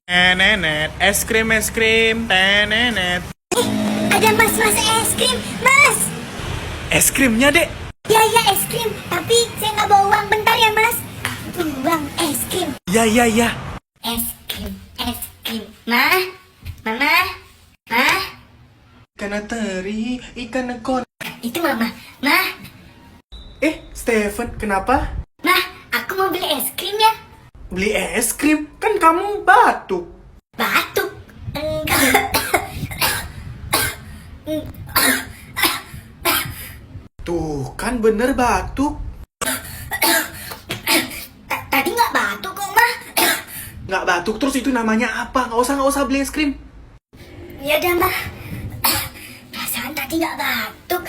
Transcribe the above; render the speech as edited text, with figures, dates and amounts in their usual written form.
Nenet, es krim, tenenet. Ada mas es krim, mas. Es krimnya, Dek. Ya es krim, tapi saya nggak bawa uang. Bentar ya mas. Uang es krim. Ya. Es krim. Mama. Ikan teri, ikan nekon. Itu mama. Steven, kenapa? Aku mau beli es krim ya. Beli es krim? Kan kamu batuk. Batuk. Enggak. Tuh, kan bener batuk. Tadi nggak batuk kok, Ma. Nggak batuk terus itu namanya apa? Nggak usah beli es krim. Ya udah, Ma. Perasaan tadi nggak batuk.